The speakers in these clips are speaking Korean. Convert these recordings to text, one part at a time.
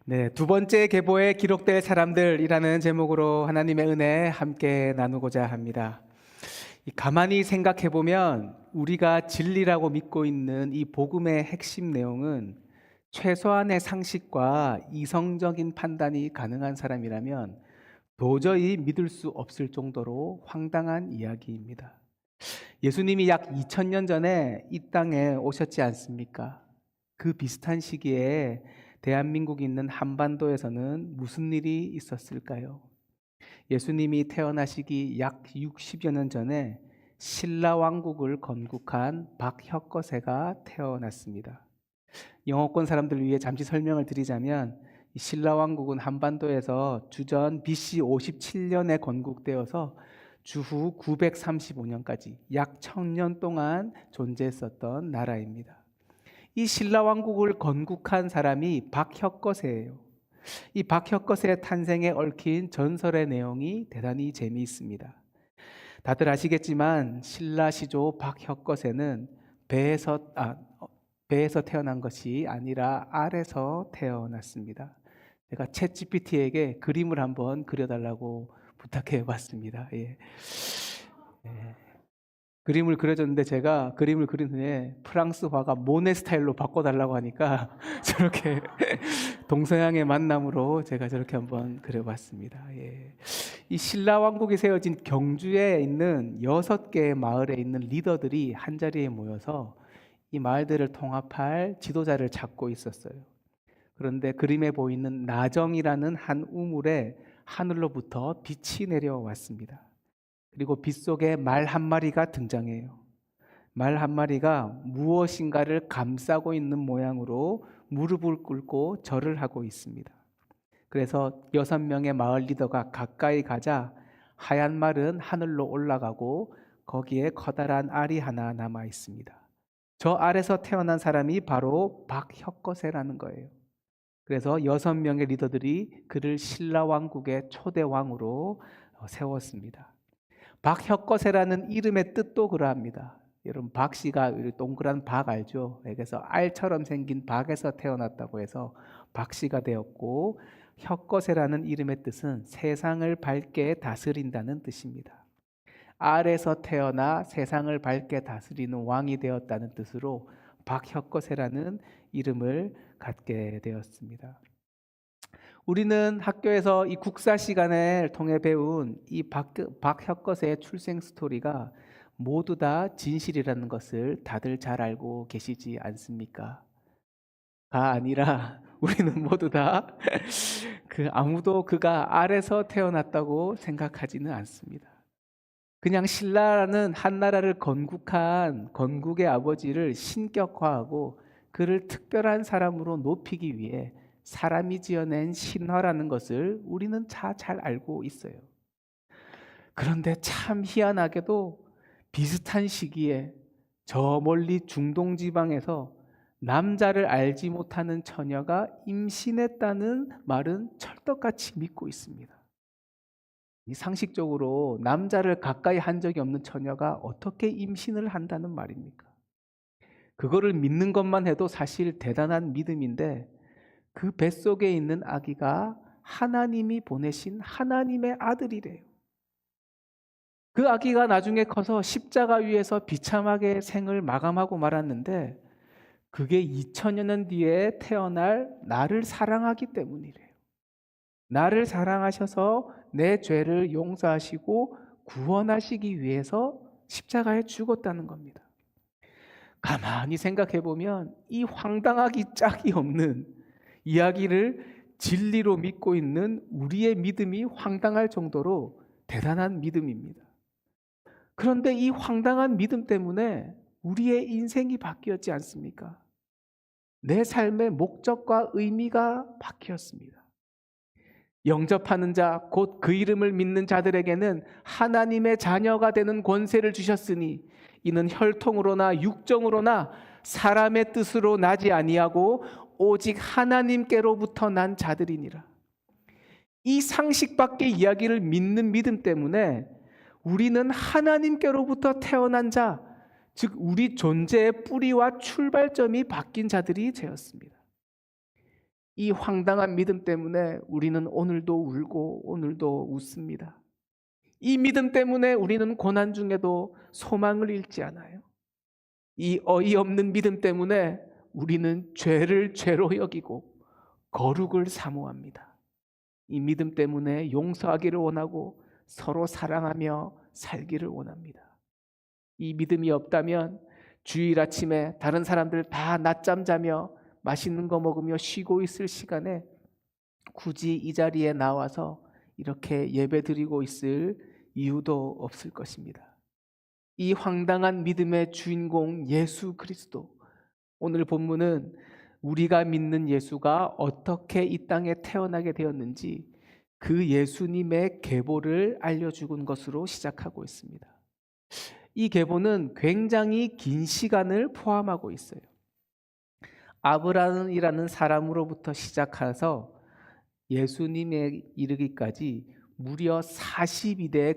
네, 두 번째 계보에 기록될 사람들이라는 제목으로 하나님의 은혜 함께 나누고자 합니다. 가만히 생각해 보면 우리가 진리라고 믿고 있는 이 복음의 핵심 내용은 최소한의 상식과 이성적인 판단이 가능한 사람이라면 도저히 믿을 수 없을 정도로 황당한 이야기입니다. 예수님이 약 2000년 전에 이 땅에 오셨지 않습니까? 그 비슷한 시기에 대한민국이 있는 한반도에서는 무슨 일이 있었을까요? 예수님이 태어나시기 약 60여 년 전에 신라 왕국을 건국한 박혁거세가 태어났습니다. 영어권 사람들을 위해 잠시 설명을 드리자면 이 신라 왕국은 한반도에서 주전 BC 57년에 건국되어서 주후 935년까지 약 1000년 동안 존재했었던 나라입니다. 이 신라 왕국을 건국한 사람이 박혁거세예요. 이 박혁거세의 탄생에 얽힌 전설의 내용이 대단히 재미있습니다. 다들 아시겠지만 신라 시조 박혁거세는 배에서 태어난 것이 아니라 알에서 태어났습니다. 제가 챗GPT에게 그림을 한번 그려달라고 부탁해 봤습니다. 예. 예. 그림을 그려줬는데 제가 그림을 그린 후에 프랑스 화가 모네 스타일로 바꿔달라고 하니까 저렇게 동서양의 만남으로 제가 저렇게 한번 그려봤습니다. 예. 이 신라 왕국이 세워진 경주에 있는 6개의 마을에 있는 리더들이 한자리에 모여서 이 마을들을 통합할 지도자를 찾고 있었어요. 그런데 그림에 보이는 나정이라는 한 우물에 하늘로부터 빛이 내려왔습니다. 그리고 빛 속에 말 한 마리가 등장해요. 말 한 마리가 무엇인가를 감싸고 있는 모양으로 무릎을 꿇고 절을 하고 있습니다. 그래서 6명의 마을 리더가 가까이 가자 하얀 말은 하늘로 올라가고 거기에 커다란 알이 하나 남아 있습니다. 저 알에서 태어난 사람이 바로 박혁거세라는 거예요. 그래서 6명의 리더들이 그를 신라 왕국의 초대 왕으로 세웠습니다. 박혁거세라는 이름의 뜻도 그러합니다. 여러분 박씨가 동그란 박 알죠? 그래서 알처럼 생긴 박에서 태어났다고 해서 박씨가 되었고, 혁거세라는 이름의 뜻은 세상을 밝게 다스린다는 뜻입니다. 알에서 태어나 세상을 밝게 다스리는 왕이 되었다는 뜻으로 박혁거세라는 이름을 갖게 되었습니다. 우리는 학교에서 이 국사 시간을 통해 배운 이 박혁거세의 출생 스토리가 모두 다 진실이라는 것을 다들 잘 알고 계시지 않습니까? 가 아니라 우리는 모두 다 아무도 그가 알에서 태어났다고 생각하지는 않습니다. 그냥 신라라는 한 나라를 건국한 건국의 아버지를 신격화하고 그를 특별한 사람으로 높이기 위해 사람이 지어낸 신화라는 것을 우리는 잘 알고 있어요. 그런데 참 희한하게도 비슷한 시기에 저 멀리 중동 지방에서 남자를 알지 못하는 처녀가 임신했다는 말은 철떡같이 믿고 있습니다. 이 상식적으로 남자를 가까이 한 적이 없는 처녀가 어떻게 임신을 한다는 말입니까? 그거를 믿는 것만 해도 사실 대단한 믿음인데 그 뱃속에 있는 아기가 하나님이 보내신 하나님의 아들이래요. 그 아기가 나중에 커서 십자가 위에서 비참하게 생을 마감하고 말았는데 그게 2000여 년 뒤에 태어날 나를 사랑하기 때문이래요. 나를 사랑하셔서 내 죄를 용서하시고 구원하시기 위해서 십자가에 죽었다는 겁니다. 가만히 생각해 보면 이 황당하기 짝이 없는 이야기를 진리로 믿고 있는 우리의 믿음이 황당할 정도로 대단한 믿음입니다. 그런데 이 황당한 믿음 때문에 우리의 인생이 바뀌었지 않습니까? 내 삶의 목적과 의미가 바뀌었습니다. 영접하는 자, 곧 그 이름을 믿는 자들에게는 하나님의 자녀가 되는 권세를 주셨으니 이는 혈통으로나 육정으로나 사람의 뜻으로 나지 아니하고 오직 하나님께로부터 난 자들이니라. 이 상식 밖의 이야기를 믿는 믿음 때문에 우리는 하나님께로부터 태어난 자, 즉 우리 존재의 뿌리와 출발점이 바뀐 자들이 되었습니다. 이 황당한 믿음 때문에 우리는 오늘도 울고 오늘도 웃습니다. 이 믿음 때문에 우리는 고난 중에도 소망을 잃지 않아요. 이 어이없는 믿음 때문에 우리는 죄를 죄로 여기고 거룩을 사모합니다. 이 믿음 때문에 용서하기를 원하고 서로 사랑하며 살기를 원합니다. 이 믿음이 없다면 주일 아침에 다른 사람들 다 낮잠 자며 맛있는 거 먹으며 쉬고 있을 시간에 굳이 이 자리에 나와서 이렇게 예배 드리고 있을 이유도 없을 것입니다. 이 황당한 믿음의 주인공 예수 그리스도, 오늘 본문은 우리가 믿는 예수가 어떻게 이 땅에 태어나게 되었는지 그 예수님의 계보를 알려주는 것으로 시작하고 있습니다. 이 계보는 굉장히 긴 시간을 포함하고 있어요. 아브라함이라는 사람으로부터 시작해서 예수님에 이르기까지 무려 42세대에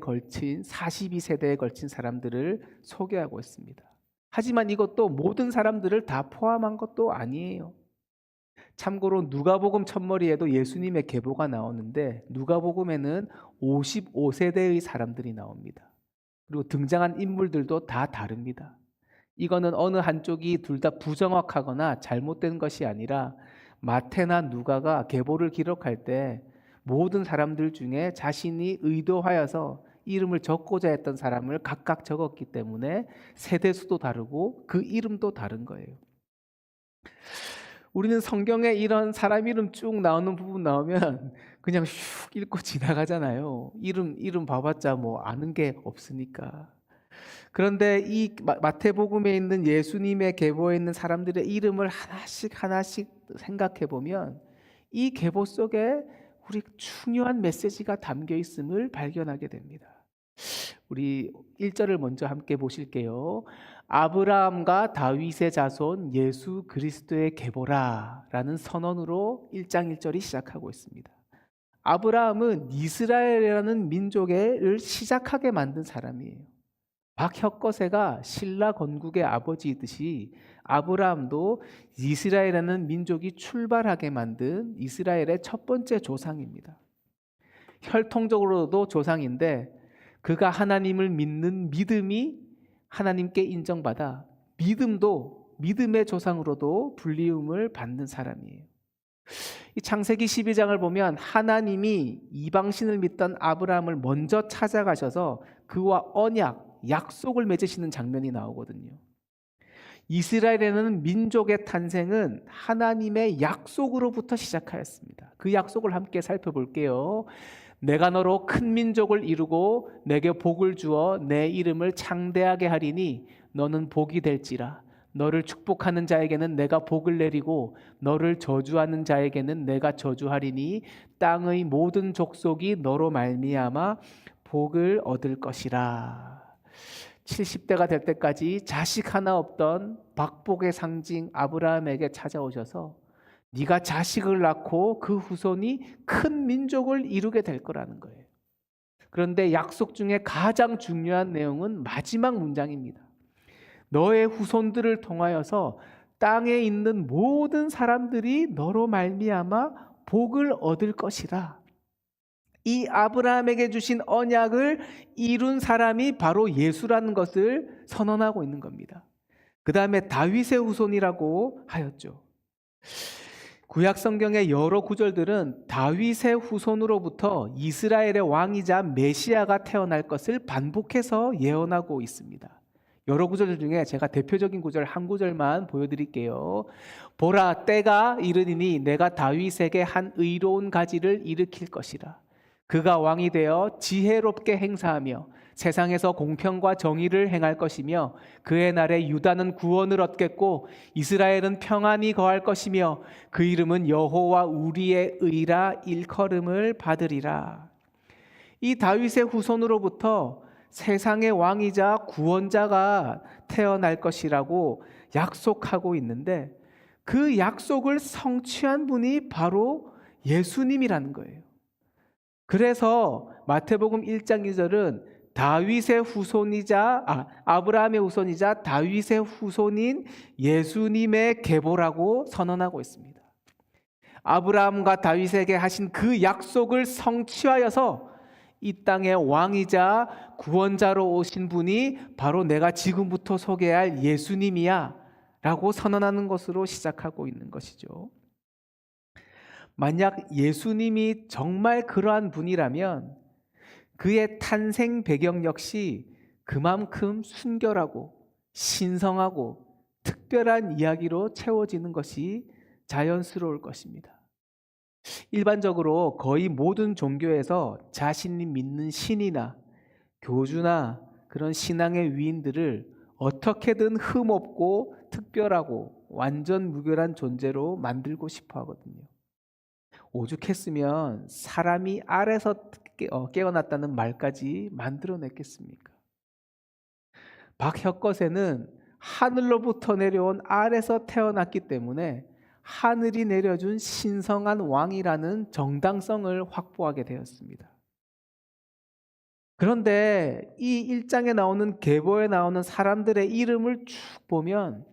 걸친 사람들을 소개하고 있습니다. 하지만 이것도 모든 사람들을 다 포함한 것도 아니에요. 참고로 누가복음 첫머리에도 예수님의 계보가 나오는데 누가복음에는 55세대의 사람들이 나옵니다. 그리고 등장한 인물들도 다 다릅니다. 이거는 어느 한쪽이 둘 다 부정확하거나 잘못된 것이 아니라 마태나 누가가 계보를 기록할 때 모든 사람들 중에 자신이 의도하여서 이름을 적고자 했던 사람을 각각 적었기 때문에 세대수도 다르고 그 이름도 다른 거예요. 우리는 성경에 이런 사람 이름 쭉 나오는 부분 나오면 그냥 슉 읽고 지나가잖아요. 이름 봐봤자 뭐 아는 게 없으니까. 그런데 이 마태복음에 있는 예수님의 계보에 있는 사람들의 이름을 하나씩 생각해 보면 이 계보 속에 우리 중요한 메시지가 담겨 있음을 발견하게 됩니다. 우리 1절을 먼저 함께 보실게요. 아브라함과 다윗의 자손 예수 그리스도의 계보라 라는 선언으로 1장 1절이 시작하고 있습니다. 아브라함은 이스라엘이라는 민족을 시작하게 만든 사람이에요. 박혁거세가 신라 건국의 아버지이듯이 아브라함도 이스라엘이라는 민족이 출발하게 만든 이스라엘의 첫 번째 조상입니다. 혈통적으로도 조상인데 그가 하나님을 믿는 믿음이 하나님께 인정받아 믿음의 조상으로도 불리움을 받는 사람이에요. 이 창세기 12장을 보면 하나님이 이방신을 믿던 아브라함을 먼저 찾아가셔서 그와 약속을 맺으시는 장면이 나오거든요. 이스라엘에는 민족의 탄생은 하나님의 약속으로부터 시작하였습니다. 그 약속을 함께 살펴볼게요. 내가 너로 큰 민족을 이루고 내게 복을 주어 내 이름을 창대하게 하리니 너는 복이 될지라. 너를 축복하는 자에게는 내가 복을 내리고 너를 저주하는 자에게는 내가 저주하리니 땅의 모든 족속이 너로 말미암아 복을 얻을 것이라. 70대가 될 때까지 자식 하나 없던 박복의 상징 아브라함에게 찾아오셔서 네가 자식을 낳고 그 후손이 큰 민족을 이루게 될 거라는 거예요. 그런데 약속 중에 가장 중요한 내용은 마지막 문장입니다. 너의 후손들을 통하여서 땅에 있는 모든 사람들이 너로 말미암아 복을 얻을 것이라. 이 아브라함에게 주신 언약을 이룬 사람이 바로 예수라는 것을 선언하고 있는 겁니다. 그 다음에 다윗의 후손이라고 하였죠. 구약 성경의 여러 구절들은 다윗의 후손으로부터 이스라엘의 왕이자 메시아가 태어날 것을 반복해서 예언하고 있습니다. 여러 구절 중에 제가 대표적인 구절 한 구절만 보여드릴게요. 보라, 때가 이르리니 내가 다윗에게 한 의로운 가지를 일으킬 것이라. 그가 왕이 되어 지혜롭게 행사하며 세상에서 공평과 정의를 행할 것이며 그의 날에 유다는 구원을 얻겠고 이스라엘은 평안히 거할 것이며 그 이름은 여호와 우리의 의라 일컬음을 받으리라. 이 다윗의 후손으로부터 세상의 왕이자 구원자가 태어날 것이라고 약속하고 있는데 그 약속을 성취한 분이 바로 예수님이라는 거예요. 그래서 마태복음 1장 2절은 아브라함의 후손이자 다윗의 후손인 예수님의 계보라고 선언하고 있습니다. 아브라함과 다윗에게 하신 그 약속을 성취하여서 이 땅의 왕이자 구원자로 오신 분이 바로 내가 지금부터 소개할 예수님이야 라고 선언하는 것으로 시작하고 있는 것이죠. 만약 예수님이 정말 그러한 분이라면 그의 탄생 배경 역시 그만큼 순결하고 신성하고 특별한 이야기로 채워지는 것이 자연스러울 것입니다. 일반적으로 거의 모든 종교에서 자신이 믿는 신이나 교주나 그런 신앙의 위인들을 어떻게든 흠없고 특별하고 완전 무결한 존재로 만들고 싶어 하거든요. 오죽했으면 사람이 알에서 깨어났다는 말까지 만들어냈겠습니까? 박혁거세는 하늘로부터 내려온 알에서 태어났기 때문에 하늘이 내려준 신성한 왕이라는 정당성을 확보하게 되었습니다. 그런데 이 1장에 나오는 계보에 나오는 사람들의 이름을 쭉 보면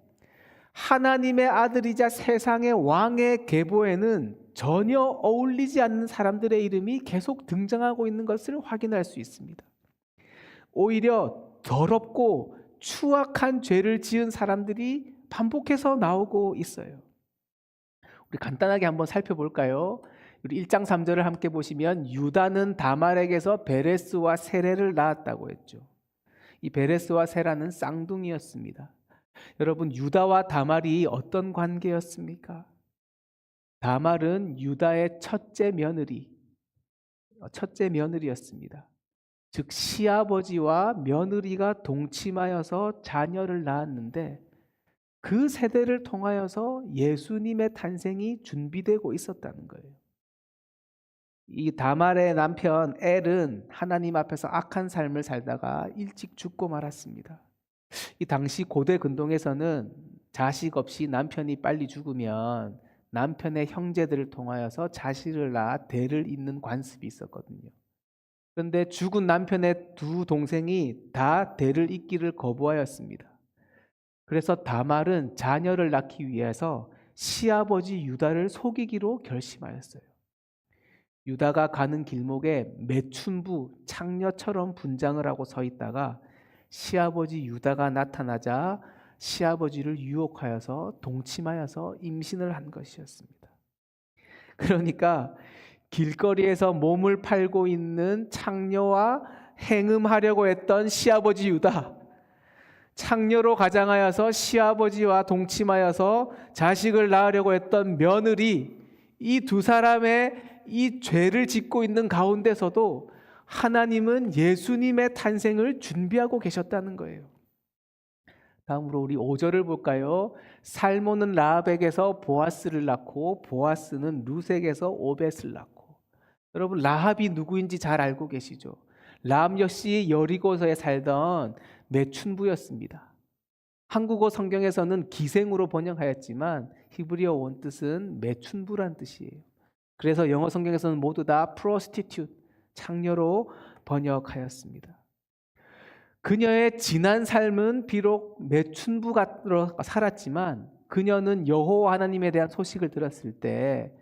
하나님의 아들이자 세상의 왕의 계보에는 전혀 어울리지 않는 사람들의 이름이 계속 등장하고 있는 것을 확인할 수 있습니다. 오히려 더럽고 추악한 죄를 지은 사람들이 반복해서 나오고 있어요. 우리 간단하게 한번 살펴볼까요? 우리 1장 3절을 함께 보시면 유다는 다말에게서 베레스와 세레를 낳았다고 했죠. 이 베레스와 세라는 쌍둥이였습니다. 여러분, 유다와 다말이 어떤 관계였습니까? 다말은 유다의 첫째 며느리였습니다. 즉 시아버지와 며느리가 동침하여서 자녀를 낳았는데 그 세대를 통하여서 예수님의 탄생이 준비되고 있었다는 거예요. 이 다말의 남편 엘은 하나님 앞에서 악한 삶을 살다가 일찍 죽고 말았습니다. 이 당시 고대 근동에서는 자식 없이 남편이 빨리 죽으면 남편의 형제들을 통하여서 자식을 낳아 대를 잇는 관습이 있었거든요. 그런데 죽은 남편의 두 동생이 다 대를 잇기를 거부하였습니다. 그래서 다말은 자녀를 낳기 위해서 시아버지 유다를 속이기로 결심하였어요. 유다가 가는 길목에 매춘부, 창녀처럼 분장을 하고 서 있다가 시아버지 유다가 나타나자 시아버지를 유혹하여서 동침하여서 임신을 한 것이었습니다. 그러니까 길거리에서 몸을 팔고 있는 창녀와 행음하려고 했던 시아버지 유다, 창녀로 가장하여서 시아버지와 동침하여서 자식을 낳으려고 했던 며느리, 이 두 사람의 이 죄를 짓고 있는 가운데서도 하나님은 예수님의 탄생을 준비하고 계셨다는 거예요. 다음으로 우리 5절을 볼까요? 살몬은 라합에게서 보아스를 낳고 보아스는 룻에게서 오벳을 낳고. 여러분, 라합이 누구인지 잘 알고 계시죠? 라합 역시 여리고서에 살던 매춘부였습니다. 한국어 성경에서는 기생으로 번역하였지만 히브리어 원뜻은 매춘부란 뜻이에요. 그래서 영어 성경에서는 모두 다 prostitute, 창녀로 번역하였습니다. 그녀의 지난 삶은 비록 매춘부가 살았지만 그녀는 여호와 하나님에 대한 소식을 들었을 때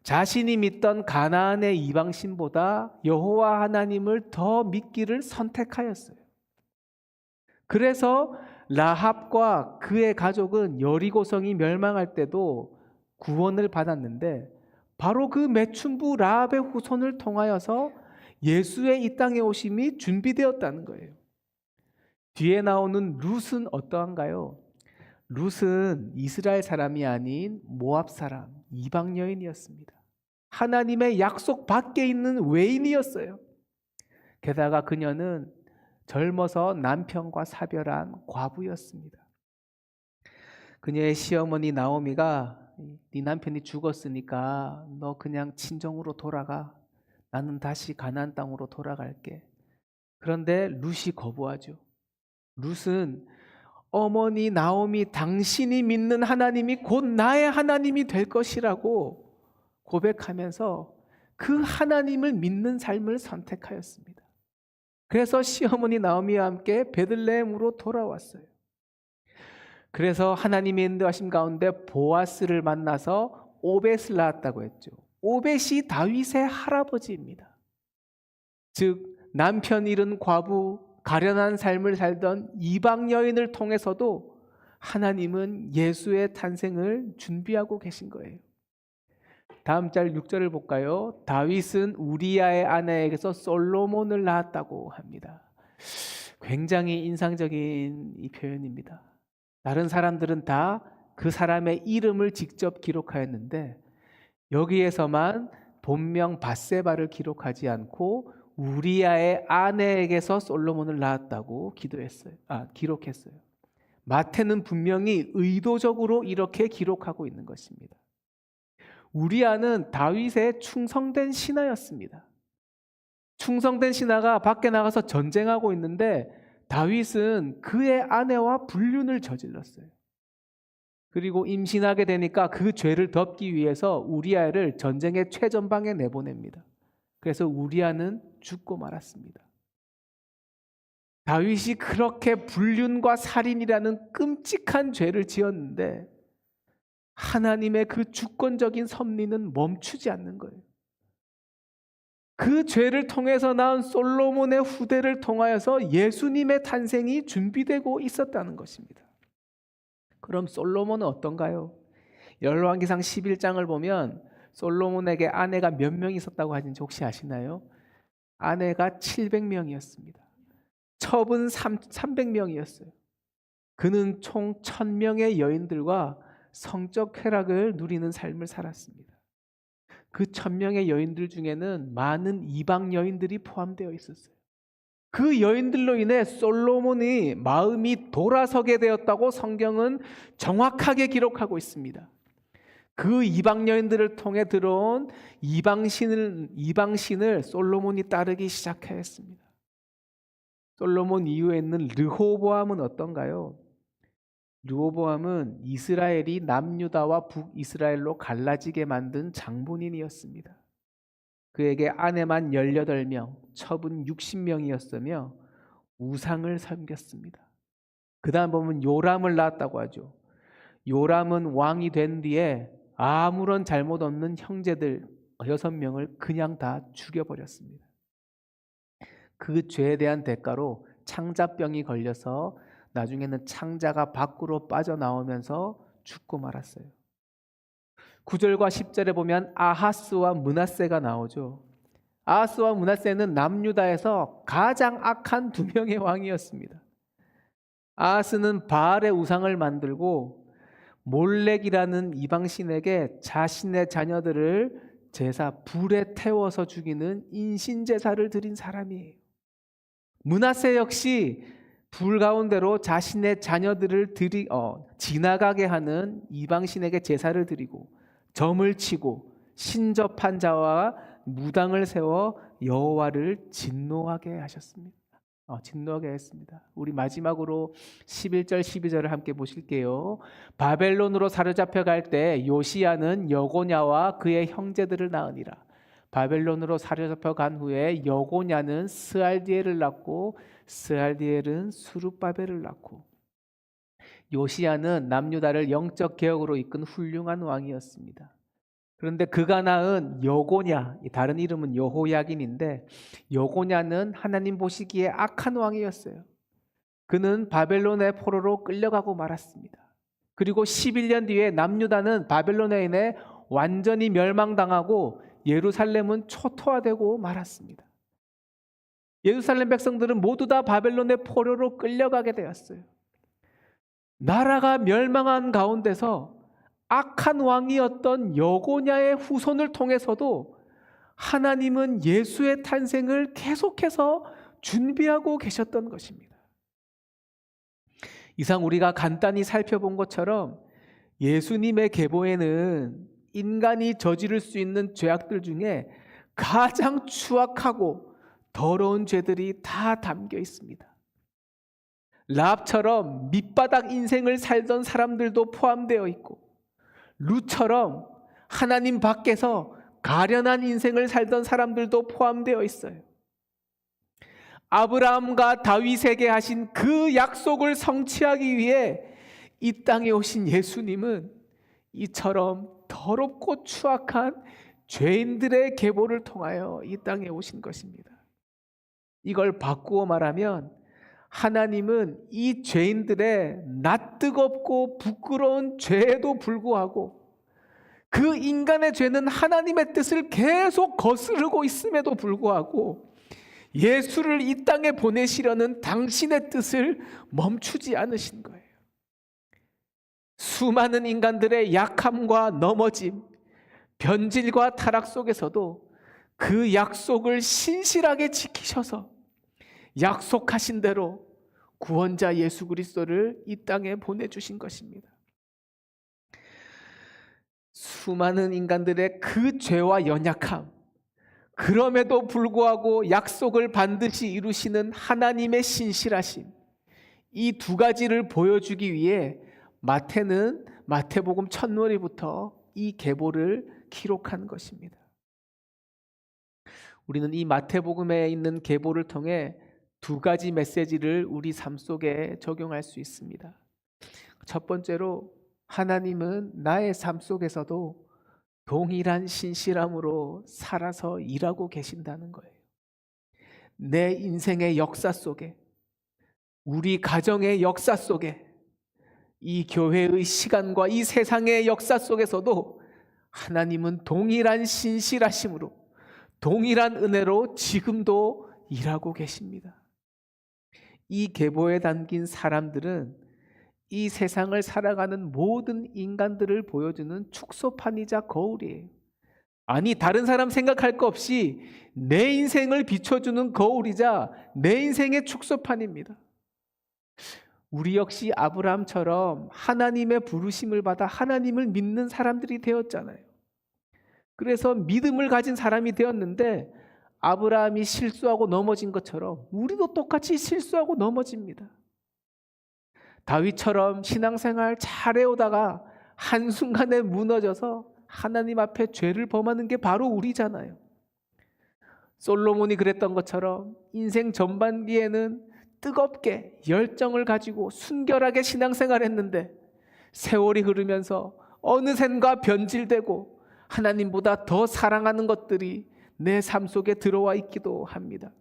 자신이 믿던 가나안의 이방신보다 여호와 하나님을 더 믿기를 선택하였어요. 그래서 라합과 그의 가족은 여리고성이 멸망할 때도 구원을 받았는데 바로 그 매춘부 라합의 후손을 통하여서 예수의 이 땅에 오심이 준비되었다는 거예요. 뒤에 나오는 룻은 어떠한가요? 룻은 이스라엘 사람이 아닌 모압 사람, 이방 여인이었습니다. 하나님의 약속 밖에 있는 외인이었어요. 게다가 그녀는 젊어서 남편과 사별한 과부였습니다. 그녀의 시어머니 나오미가 네 남편이 죽었으니까 너 그냥 친정으로 돌아가. 나는 다시 가나안 땅으로 돌아갈게. 그런데 룻이 거부하죠. 룻은 어머니 나오미, 당신이 믿는 하나님이 곧 나의 하나님이 될 것이라고 고백하면서 그 하나님을 믿는 삶을 선택하였습니다. 그래서 시어머니 나오미와 함께 베들레헴으로 돌아왔어요. 그래서 하나님의 인도하심 가운데 보아스를 만나서 오벳을 낳았다고 했죠. 오벳이 다윗의 할아버지입니다. 즉 남편 잃은 과부, 가련한 삶을 살던 이방 여인을 통해서도 하나님은 예수의 탄생을 준비하고 계신 거예요. 다음 절 6절을 볼까요? 다윗은 우리아의 아내에게서 솔로몬을 낳았다고 합니다. 굉장히 인상적인 이 표현입니다. 다른 사람들은 다 그 사람의 이름을 직접 기록하였는데 여기에서만 본명 밧세바를 기록하지 않고 우리아의 아내에게서 솔로몬을 낳았다고 기록했어요. 마태는 분명히 의도적으로 이렇게 기록하고 있는 것입니다. 우리아는 다윗의 충성된 신하였습니다. 충성된 신하가 밖에 나가서 전쟁하고 있는데 다윗은 그의 아내와 불륜을 저질렀어요. 그리고 임신하게 되니까 그 죄를 덮기 위해서 우리아를 전쟁의 최전방에 내보냅니다. 그래서 우리아는 죽고 말았습니다. 다윗이 그렇게 불륜과 살인이라는 끔찍한 죄를 지었는데 하나님의 그 주권적인 섭리는 멈추지 않는 거예요. 그 죄를 통해서 낳은 솔로몬의 후대를 통하여서 예수님의 탄생이 준비되고 있었다는 것입니다. 그럼 솔로몬은 어떤가요? 열왕기상 11장을 보면 솔로몬에게 아내가 몇 명 있었다고 하는지 혹시 아시나요? 아내가 700명이었습니다. 첩은 300명이었어요. 그는 총 1000명의 여인들과 성적 쾌락을 누리는 삶을 살았습니다. 그 1000명의 여인들 중에는 많은 이방 여인들이 포함되어 있었어요. 그 여인들로 인해 솔로몬이 마음이 돌아서게 되었다고 성경은 정확하게 기록하고 있습니다. 그 이방 여인들을 통해 들어온 이방신을 솔로몬이 따르기 시작했습니다. 솔로몬 이후에 있는 르호보암은 어떤가요? 르호보암은 이스라엘이 남유다와 북이스라엘로 갈라지게 만든 장본인이었습니다. 그에게 아내만 18명, 첩은 60명이었으며 우상을 섬겼습니다. 그 다음 보면 요람을 낳았다고 하죠. 요람은 왕이 된 뒤에 아무런 잘못 없는 형제들 6명을 그냥 다 죽여버렸습니다. 그 죄에 대한 대가로 창자병이 걸려서 나중에는 창자가 밖으로 빠져나오면서 죽고 말았어요. 9절과 10절에 보면 아하스와 므낫세가 나오죠. 아하스와 므낫세는 남유다에서 가장 악한 2명의 왕이었습니다. 아하스는 바알의 우상을 만들고 몰렉이라는 이방신에게 자신의 자녀들을 불에 태워서 죽이는 인신제사를 드린 사람이에요. 므낫세 역시 불 가운데로 자신의 자녀들을 지나가게 하는 이방신에게 제사를 드리고 점을 치고 신접한 자와 무당을 세워 여호와를 진노하게 하셨습니다. 진노하게 했습니다. 우리 마지막으로 11절 12절을 함께 보실게요. 바벨론으로 사로잡혀 갈 때 요시야는 여고냐와 그의 형제들을 낳으니라. 바벨론으로 사로잡혀 간 후에 여고냐는 스알디엘을 낳고 스알디엘은 수룹바벨을 낳고 요시야는 남유다를 영적 개혁으로 이끈 훌륭한 왕이었습니다. 그런데 그가 낳은 여고냐, 다른 이름은 여호야긴인데 여고냐는 하나님 보시기에 악한 왕이었어요. 그는 바벨론의 포로로 끌려가고 말았습니다. 그리고 11년 뒤에 남유다는 바벨론에 인해 완전히 멸망당하고 예루살렘은 초토화되고 말았습니다. 예루살렘 백성들은 모두 다 바벨론의 포로로 끌려가게 되었어요. 나라가 멸망한 가운데서 악한 왕이었던 여고냐의 후손을 통해서도 하나님은 예수의 탄생을 계속해서 준비하고 계셨던 것입니다. 이상 우리가 간단히 살펴본 것처럼 예수님의 계보에는 인간이 저지를 수 있는 죄악들 중에 가장 추악하고 더러운 죄들이 다 담겨 있습니다. 라합처럼 밑바닥 인생을 살던 사람들도 포함되어 있고 룻처럼 하나님 밖에서 가련한 인생을 살던 사람들도 포함되어 있어요. 아브라함과 다윗에게 하신 그 약속을 성취하기 위해 이 땅에 오신 예수님은 이처럼 더럽고 추악한 죄인들의 계보를 통하여 이 땅에 오신 것입니다. 이걸 바꾸어 말하면 하나님은 이 죄인들의 낯뜨겁고 부끄러운 죄에도 불구하고 그 인간의 죄는 하나님의 뜻을 계속 거스르고 있음에도 불구하고 예수를 이 땅에 보내시려는 당신의 뜻을 멈추지 않으신 거예요. 수많은 인간들의 약함과 넘어짐, 변질과 타락 속에서도 그 약속을 신실하게 지키셔서 약속하신 대로 구원자 예수 그리스도를 이 땅에 보내주신 것입니다. 수많은 인간들의 그 죄와 연약함, 그럼에도 불구하고 약속을 반드시 이루시는 하나님의 신실하심, 이 두 가지를 보여주기 위해 마태는 마태복음 첫머리부터 이 계보를 기록한 것입니다. 우리는 이 마태복음에 있는 계보를 통해 두 가지 메시지를 우리 삶 속에 적용할 수 있습니다. 첫 번째로 하나님은 나의 삶 속에서도 동일한 신실함으로 살아서 일하고 계신다는 거예요. 내 인생의 역사 속에, 우리 가정의 역사 속에, 이 교회의 시간과 이 세상의 역사 속에서도 하나님은 동일한 신실하심으로, 동일한 은혜로 지금도 일하고 계십니다. 이 계보에 담긴 사람들은 이 세상을 살아가는 모든 인간들을 보여주는 축소판이자 거울이에요. 아니, 다른 사람 생각할 거 없이 내 인생을 비춰주는 거울이자 내 인생의 축소판입니다. 우리 역시 아브라함처럼 하나님의 부르심을 받아 하나님을 믿는 사람들이 되었잖아요. 그래서 믿음을 가진 사람이 되었는데 아브라함이 실수하고 넘어진 것처럼 우리도 똑같이 실수하고 넘어집니다. 다윗처럼 신앙생활 잘해오다가 한순간에 무너져서 하나님 앞에 죄를 범하는 게 바로 우리잖아요. 솔로몬이 그랬던 것처럼 인생 전반기에는 뜨겁게 열정을 가지고 순결하게 신앙생활했는데 세월이 흐르면서 어느샌가 변질되고 하나님보다 더 사랑하는 것들이 내 삶 속에 들어와 있기도 합니다.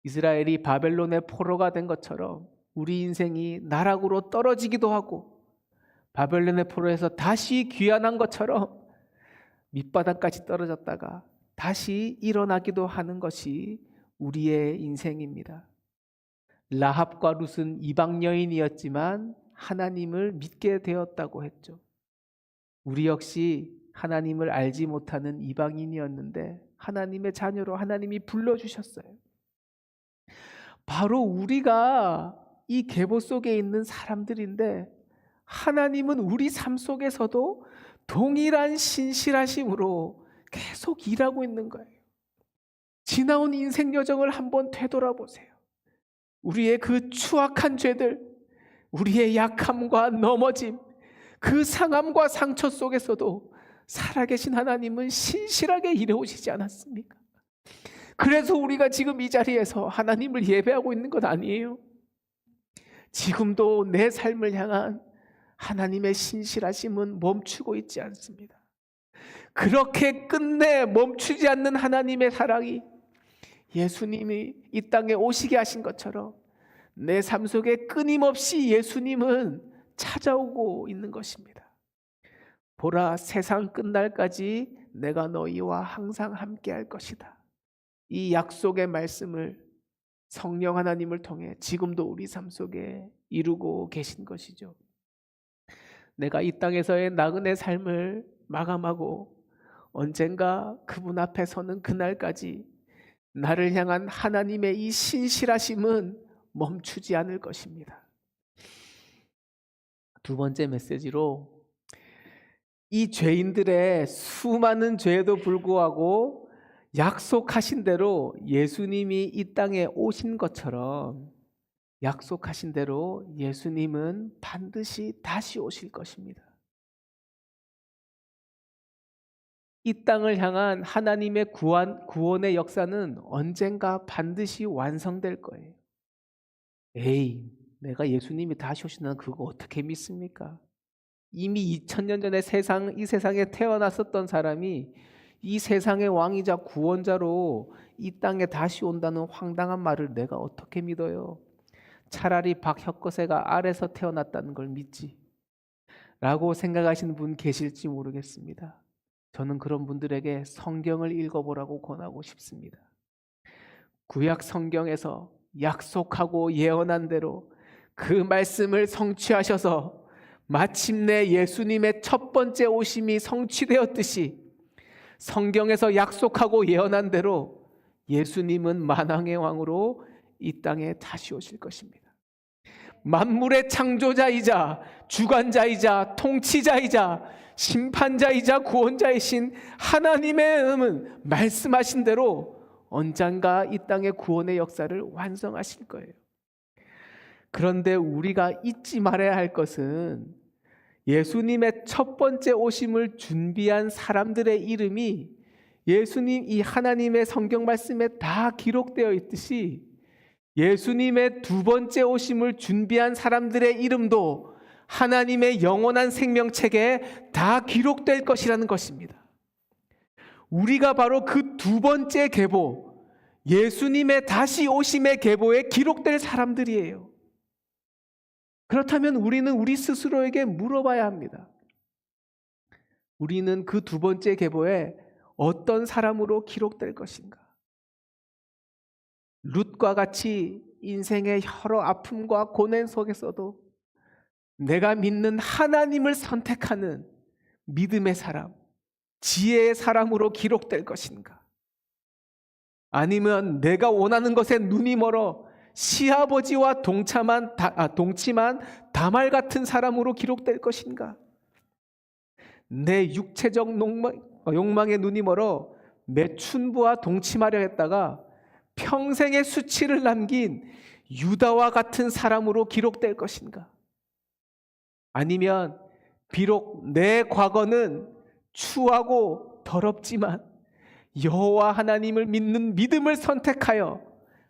이스라엘이 바벨론의 포로가 된 것처럼 우리 인생이 나락으로 떨어지기도 하고 바벨론의 포로에서 다시 귀환한 것처럼 밑바닥까지 떨어졌다가 다시 일어나기도 하는 것이 우리의 인생입니다. 라합과 룻은 이방 여인이었지만 하나님을 믿게 되었다고 했죠. 우리 역시 하나님을 알지 못하는 이방인이었는데 하나님의 자녀로 하나님이 불러주셨어요. 바로 우리가 이 계보 속에 있는 사람들인데 하나님은 우리 삶 속에서도 동일한 신실하심으로 계속 일하고 있는 거예요. 지나온 인생 여정을 한번 되돌아보세요. 우리의 그 추악한 죄들, 우리의 약함과 넘어짐, 그 상함과 상처 속에서도 살아계신 하나님은 신실하게 일해오시지 않았습니까? 그래서 우리가 지금 이 자리에서 하나님을 예배하고 있는 것 아니에요? 지금도 내 삶을 향한 하나님의 신실하심은 멈추고 있지 않습니다. 그렇게 끝내 멈추지 않는 하나님의 사랑이 예수님이 이 땅에 오시게 하신 것처럼 내 삶 속에 끊임없이 예수님은 찾아오고 있는 것입니다. 보라, 세상 끝날까지 내가 너희와 항상 함께 할 것이다. 이 약속의 말씀을 성령 하나님을 통해 지금도 우리 삶 속에 이루고 계신 것이죠. 내가 이 땅에서의 나그네 삶을 마감하고 언젠가 그분 앞에 서는 그날까지 나를 향한 하나님의 이 신실하심은 멈추지 않을 것입니다. 두 번째 메시지로 이 죄인들의 수많은 죄에도 불구하고 약속하신 대로 예수님이 이 땅에 오신 것처럼 약속하신 대로 예수님은 반드시 다시 오실 것입니다. 이 땅을 향한 하나님의 구원의 역사는 언젠가 반드시 완성될 거예요. 에이, 내가 예수님이 다시 오신다는 그거 어떻게 믿습니까? 이미 2000년 전에 이 세상에 태어났었던 사람이 이 세상의 왕이자 구원자로 이 땅에 다시 온다는 황당한 말을 내가 어떻게 믿어요? 차라리 박혁거세가 알에서 태어났다는 걸 믿지 라고 생각하시는 분 계실지 모르겠습니다. 저는 그런 분들에게 성경을 읽어보라고 권하고 싶습니다. 구약 성경에서 약속하고 예언한 대로 그 말씀을 성취하셔서 마침내 예수님의 첫 번째 오심이 성취되었듯이 성경에서 약속하고 예언한 대로 예수님은 만왕의 왕으로 이 땅에 다시 오실 것입니다. 만물의 창조자이자 주관자이자 통치자이자 심판자이자 구원자이신 하나님의 말씀하신 대로 언젠가 이 땅의 구원의 역사를 완성하실 거예요. 그런데 우리가 잊지 말아야 할 것은 예수님의 첫 번째 오심을 준비한 사람들의 이름이 예수님 이 하나님의 성경 말씀에 다 기록되어 있듯이 예수님의 두 번째 오심을 준비한 사람들의 이름도 하나님의 영원한 생명책에 다 기록될 것이라는 것입니다. 우리가 바로 그 두 번째 계보, 예수님의 다시 오심의 계보에 기록될 사람들이에요. 그렇다면 우리는 우리 스스로에게 물어봐야 합니다. 우리는 그 두 번째 계보에 어떤 사람으로 기록될 것인가? 룻과 같이 인생의 여러 아픔과 고난 속에서도 내가 믿는 하나님을 선택하는 믿음의 사람, 지혜의 사람으로 기록될 것인가? 아니면 내가 원하는 것에 눈이 멀어 시아버지와 동침한 다말 같은 사람으로 기록될 것인가? 내 육체적 욕망에 눈이 멀어 매춘부와 동침하려 했다가 평생의 수치를 남긴 유다와 같은 사람으로 기록될 것인가? 아니면 비록 내 과거는 추하고 더럽지만 여호와 하나님을 믿는 믿음을 선택하여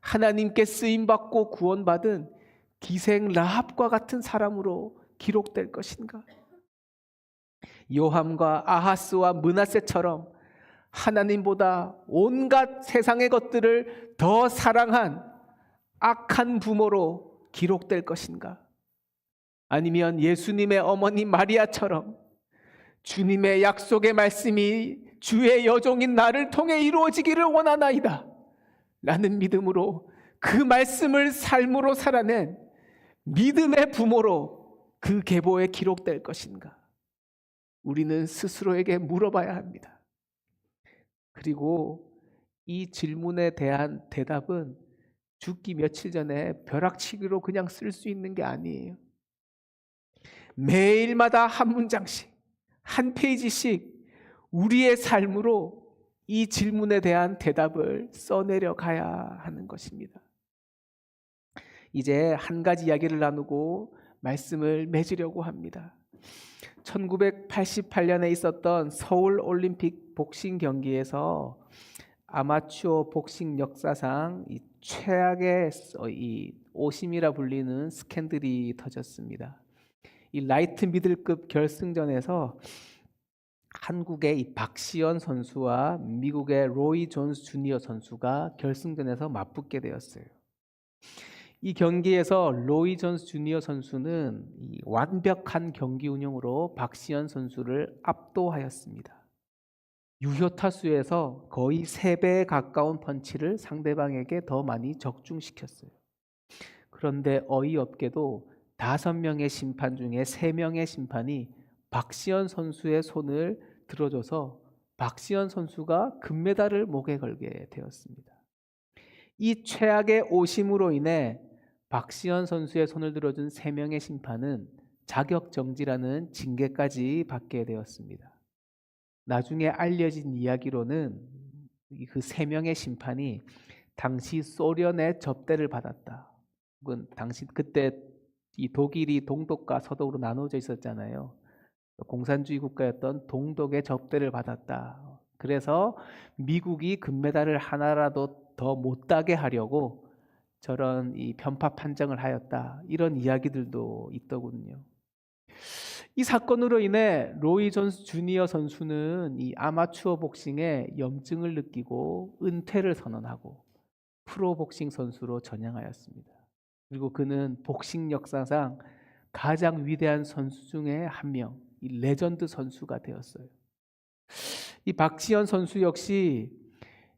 하나님께 쓰임받고 구원받은 기생 라합과 같은 사람으로 기록될 것인가? 요함과 아하스와 므낫세처럼 하나님보다 온갖 세상의 것들을 더 사랑한 악한 부모로 기록될 것인가? 아니면 예수님의 어머니 마리아처럼 주님의 약속의 말씀이 주의 여종인 나를 통해 이루어지기를 원하나이다 라는 믿음으로 그 말씀을 삶으로 살아낸 믿음의 부모로 그 계보에 기록될 것인가? 우리는 스스로에게 물어봐야 합니다. 그리고 이 질문에 대한 대답은 죽기 며칠 전에 벼락치기로 그냥 쓸 수 있는 게 아니에요. 매일마다 한 문장씩, 한 페이지씩 우리의 삶으로 이 질문에 대한 대답을 써내려 가야 하는 것입니다. 이제 한 가지 이야기를 나누고 말씀을 맺으려고 합니다. 1988년에 있었던 서울 올림픽 복싱 경기에서 아마추어 복싱 역사상 이 최악의 이 오심이라 불리는 스캔들이 터졌습니다. 이 라이트 미들급 결승전에서 한국의 이 박시연 선수와 미국의 로이 존스 주니어 선수가 결승전에서 맞붙게 되었어요. 이 경기에서 로이 존스 주니어 선수는 이 완벽한 경기 운영으로 박시연 선수를 압도하였습니다. 유효 타수에서 거의 3배에 가까운 펀치를 상대방에게 더 많이 적중시켰어요. 그런데 어이없게도 5명의 심판 중에 3명의 심판이 박시연 선수의 손을 들어줘서 박시연 선수가 금메달을 목에 걸게 되었습니다. 이 최악의 오심으로 인해 박시연 선수의 손을 들어준 3명의 심판은 자격정지라는 징계까지 받게 되었습니다. 나중에 알려진 이야기로는 그 3명의 심판이 당시 소련의 접대를 받았다. 혹은 당시 그때 이 독일이 동독과 서독으로 나눠져 있었잖아요. 공산주의 국가였던 동독의 접대를 받았다. 그래서 미국이 금메달을 하나라도 더 못 따게 하려고 저런 이 편파 판정을 하였다. 이런 이야기들도 있더군요. 이 사건으로 인해 로이 존스 주니어 선수는 이 아마추어 복싱에 염증을 느끼고 은퇴를 선언하고 프로 복싱 선수로 전향하였습니다. 그리고 그는 복싱 역사상 가장 위대한 선수 중에 한 명, 이 레전드 선수가 되었어요. 이 박지현 선수 역시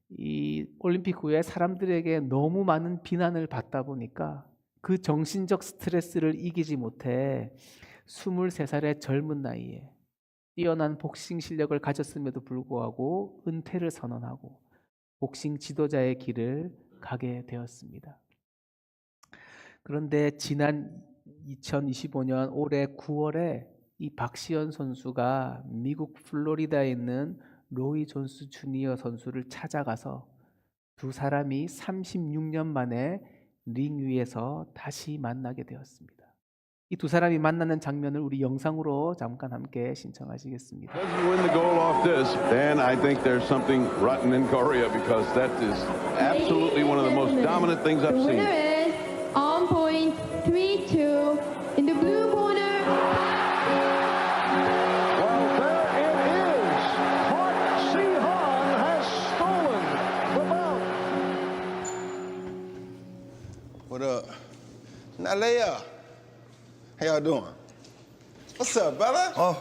이 올림픽 후에 사람들에게 너무 많은 비난을 받다 보니까 그 정신적 스트레스를 이기지 못해 23살의 젊은 나이에 뛰어난 복싱 실력을 가졌음에도 불구하고 은퇴를 선언하고 복싱 지도자의 길을 가게 되었습니다. 그런데 지난 2025년 올해 9월에 이 박시현 선수가 미국 플로리다에 있는 로이 존스 주니어 선수를 찾아가서 두 사람이 36년 만에 링 위에서 다시 만나게 되었습니다. 이 두 사람이 만나는 장면을 우리 영상으로 잠깐 함께 신청하시겠습니다. Doesn't win the goal off this, then I think there's something rotten in Korea because that is absolutely one of the most dominant things I've The seen. winner is on point 3-2 in the blue corner. Well, there it is. Park Si-han has stolen the bout. What up? Nalea. How y'all doing? What's up, brother? Oh,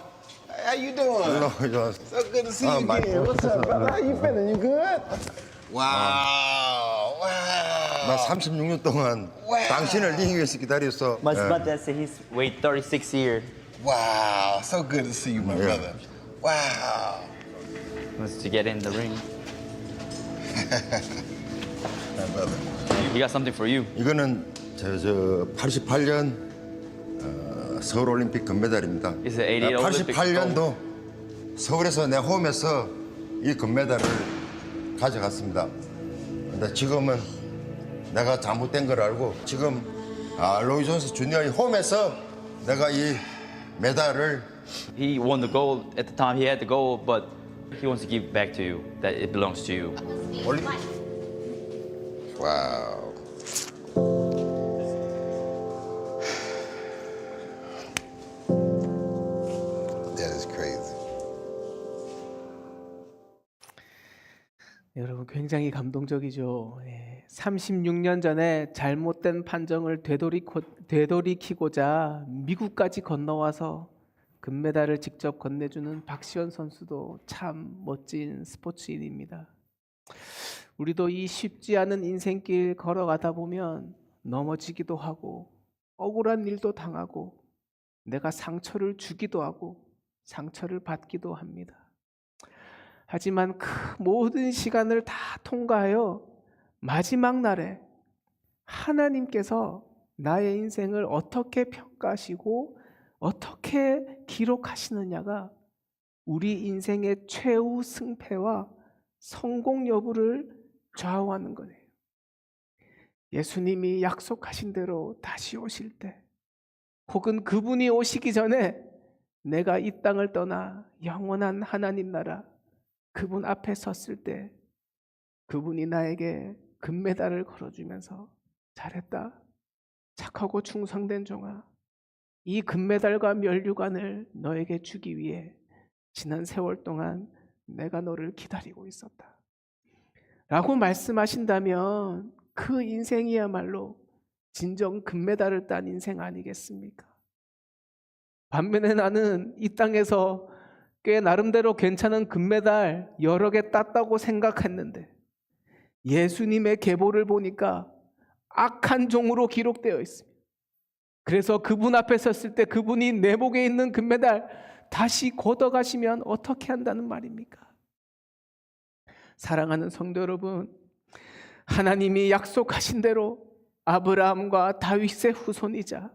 How you doing? hello, John. So good to see Oh, you my again. What's up, brother? How you feeling? You good? Wow. 나 Wow. 36년 동안 와우. 당신을 링 위에서 기다렸어. My 예. dad said he's wait 36 years. Wow. So good to see you, my Yeah. brother. Wow. Was to get in the ring. My brother. He got something for you. 이거는 저 88년 서울 올림픽 금메달입니다. It's the 88 Olympic 88년도 서울에서 내 홈에서 이 금메달을 가져갔습니다. 근데 지금은 내가 잘못된 걸 알고 지금 로이 존스 주니어의 홈에서 내가 이 메달을 He won the gold at the time. He had the gold, but he wants to give back to you. That it belongs to you. 올림. Wow. That is crazy. 여러분 굉장히 감동적이죠. 36년 전에 잘못된 판정을 되돌이키고자 미국까지 건너와서 금메달을 직접 건네주는 박시현 선수도 참 멋진 스포츠인입니다. 우리도 이 쉽지 않은 인생길 걸어가다 보면 넘어지기도 하고 억울한 일도 당하고 내가 상처를 주기도 하고 상처를 받기도 합니다. 하지만 그 모든 시간을 다 통과하여 마지막 날에 하나님께서 나의 인생을 어떻게 평가하시고 어떻게 기록하시느냐가 우리 인생의 최후 승패와 성공 여부를 좌우하는 거예요. 예수님이 약속하신 대로 다시 오실 때 혹은 그분이 오시기 전에 내가 이 땅을 떠나 영원한 하나님 나라 그분 앞에 섰을 때 그분이 나에게 금메달을 걸어주면서 잘했다. 착하고 충성된 종아. 이 금메달과 면류관을 너에게 주기 위해 지난 세월 동안 내가 너를 기다리고 있었다. 라고 말씀하신다면 그 인생이야말로 진정 금메달을 딴 인생 아니겠습니까? 반면에 나는 이 땅에서 꽤 나름대로 괜찮은 금메달 여러 개 땄다고 생각했는데 예수님의 계보를 보니까 악한 종으로 기록되어 있습니다. 그래서 그분 앞에 섰을 때 그분이 내 목에 있는 금메달 다시 걷어가시면 어떻게 한다는 말입니까? 사랑하는 성도 여러분, 하나님이 약속하신 대로 아브라함과 다윗의 후손이자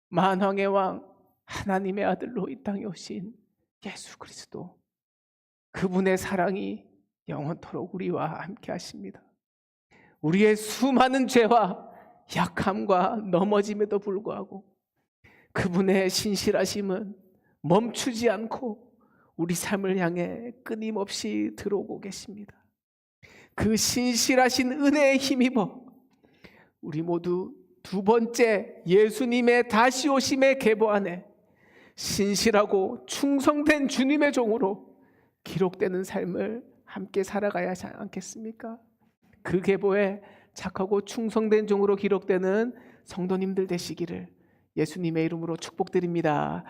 만왕의 왕 하나님의 아들로 이 땅에 오신 예수 그리스도, 그분의 사랑이 영원토록 우리와 함께 하십니다. 우리의 수많은 죄와 약함과 넘어짐에도 불구하고 그분의 신실하심은 멈추지 않고 우리 삶을 향해 끊임없이 들어오고 계십니다. 그 신실하신 은혜에 힘입어 우리 모두 두 번째 예수님의 다시 오심의 계보 안에 신실하고 충성된 주님의 종으로 기록되는 삶을 함께 살아가야 하지 않겠습니까? 그 계보에 착하고 충성된 종으로 기록되는 성도님들 되시기를 예수님의 이름으로 축복드립니다.